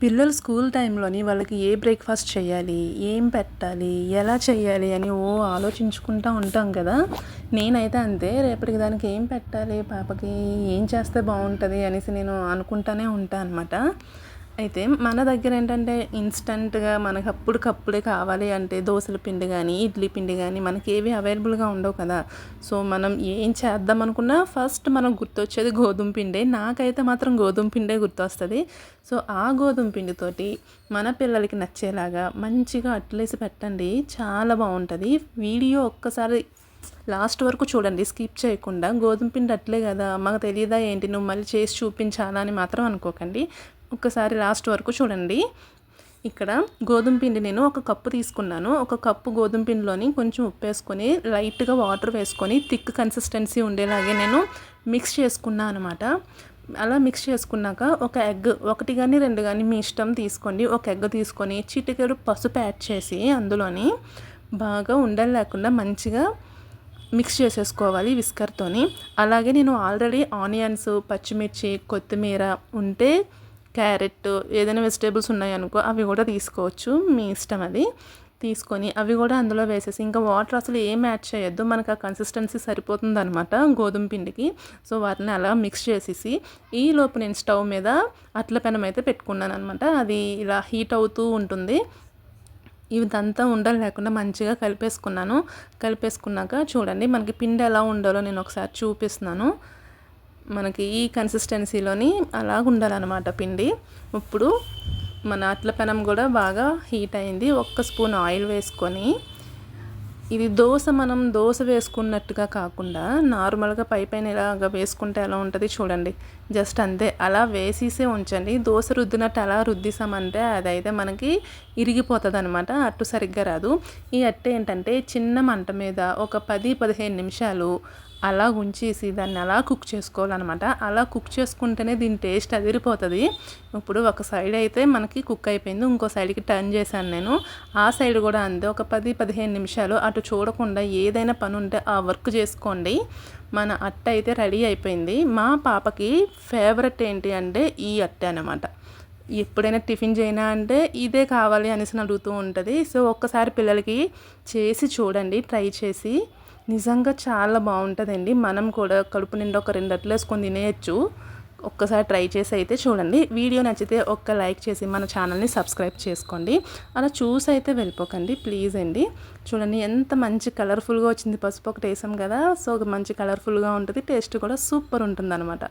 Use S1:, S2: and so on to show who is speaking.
S1: పిల్లలు స్కూల్ టైంలోని వాళ్ళకి ఏ బ్రేక్ఫాస్ట్ చేయాలి, ఏం పెట్టాలి, ఎలా చేయాలి అని ఆలోచించుకుంటూ ఉంటాం కదా. నేనైతే అంతే, రేపటికి దానికి ఏం పెట్టాలి, పాపకి ఏం చేస్తే బాగుంటుంది అనేసి నేను అనుకుంటూనే ఉంటాను అనమాట. అయితే మన దగ్గర ఏంటంటే ఇన్స్టంట్గా మనకు అప్పటికప్పుడే కావాలి అంటే దోశల పిండి కానీ ఇడ్లీ పిండి కానీ మనకి ఏవి అవైలబుల్గా ఉండవు కదా. సో మనం ఏం చేద్దాం అనుకున్నా ఫస్ట్ మనం గుర్తొచ్చేది గోధుమ పిండే. నాకైతే మాత్రం గోధుమ పిండే గుర్తొస్తుంది. సో ఆ గోధుమ పిండితోటి మన పిల్లలకి నచ్చేలాగా మంచిగా అట్లేసి పెట్టండి, చాలా బాగుంటుంది. వీడియో ఒక్కసారి లాస్ట్ వరకు చూడండి, స్కిప్ చేయకుండా. గోధుమ పిండి అట్లే కదా, మాకు తెలియదా ఏంటి, నువ్వు మళ్ళీ చేసి చూపించాలా అని మాత్రం అనుకోకండి. ఒక్కసారి లాస్ట్ వరకు చూడండి. ఇక్కడ గోధుమ పిండి నేను ఒక కప్పు తీసుకున్నాను. ఒక కప్పు గోధుమ పిండిలోని కొంచెం ఉప్పు వేసుకొని లైట్గా వాటర్ వేసుకొని థిక్ కన్సిస్టెన్సీ ఉండేలాగే నేను మిక్స్ చేసుకున్నాను అనమాట. అలా మిక్స్ చేసుకున్నాక ఒక ఎగ్, ఒకటి కానీ రెండు కానీ మీ ఇష్టం తీసుకోండి. ఒక ఎగ్ తీసుకొని చిటికెడు పసుపు యాడ్ చేసి అందులోని బాగా ఉండలు లేకుండా మంచిగా మిక్స్ చేసేసుకోవాలి విస్కర్తోని. అలాగే నేను ఆల్రెడీ ఆనియన్స్, పచ్చిమిర్చి, కొత్తిమీర ఉంటే క్యారెట్, ఏదైనా వెజిటేబుల్స్ ఉన్నాయనుకో అవి కూడా తీసుకోవచ్చు, మీ ఇష్టం. అది తీసుకొని అవి కూడా అందులో వేసేసి ఇంకా వాటర్ అసలు ఏం యాడ్ చేయొద్దు, మనకు ఆ కన్సిస్టెన్సీ సరిపోతుంది అనమాట గోధుమ పిండికి. సో వాటిని అలా మిక్స్ చేసేసి ఈ లోపు నేను స్టవ్ మీద అట్ల పెనం అయితే పెట్టుకున్నాను అనమాట. అది ఇలా హీట్ అవుతూ ఉంటుంది. ఇదంతా ఉండలు లేకుండా మంచిగా కలిపేసుకున్నాక చూడండి మనకి పిండి ఎలా ఉండాలో నేను ఒకసారి చూపిస్తున్నాను. మనకి ఈ కన్సిస్టెన్సీలోని అలా ఉండాలన్నమాట పిండి. ఇప్పుడు మన అట్ల పెనం కూడా బాగా హీట్ అయింది. 1 స్పూన్ ఆయిల్ వేసుకొని, ఇది మనం దోశ వేసుకున్నట్టుగా కాకుండా నార్మల్గా పైన ఇలాగా వేసుకుంటే ఎలా ఉంటుంది చూడండి. జస్ట్ అంతే, అలా వేసేసే ఉంచండి. దోశ రుద్దినట్టు అలా రుద్దిసామంటే అదైతే మనకి ఇరిగిపోతుంది అనమాట, అట్టు సరిగ్గా రాదు. ఈ అట్టు ఏంటంటే చిన్న మంట మీద ఒక 10-15 నిమిషాలు అలా ఉంచేసి దాన్ని అలా కుక్ చేసుకోవాలన్నమాట. అలా కుక్ చేసుకుంటేనే దీని టేస్ట్ అదిరిపోతుంది. ఇప్పుడు ఒక సైడ్ అయితే మనకి కుక్ అయిపోయింది, ఇంకో సైడ్కి టర్న్ చేశాను నేను. ఆ సైడ్ కూడా అంతే, ఒక 10-15 నిమిషాలు అటు చూడకుండా ఏదైనా పని ఉంటే ఆ వర్క్ చేసుకోండి. మన అట్ట అయితే రెడీ అయిపోయింది. మా పాపకి ఫేవరెట్ ఏంటి అంటే ఈ అట్టే అనమాట. ఎప్పుడైనా టిఫిన్ చేయనా అంటే ఇదే కావాలి అనేసి అడుగుతూ ఉంటుంది. సో ఒక్కసారి పిల్లలకి చేసి చూడండి, ట్రై చేసి. నిజంగా చాలా బాగుంటుందండి. మనం కూడా కడుపు నిండా ఒక 2 అట్లు వేసుకొని తినేయచ్చు. ఒక్కసారి ట్రై చేసి అయితే చూడండి. వీడియో నచ్చితే ఒక్క లైక్ చేసి మన ఛానల్ని సబ్స్క్రైబ్ చేసుకోండి. అలా చూసి అయితే వెళ్ళిపోకండి ప్లీజ్ అండి. చూడండి ఎంత మంచి కలర్ఫుల్గా వచ్చింది. పసుపు ఒకటి వేసాం కదా, సో మంచి కలర్ఫుల్గా ఉంటుంది, టేస్ట్ కూడా సూపర్ ఉంటుంది అనమాట.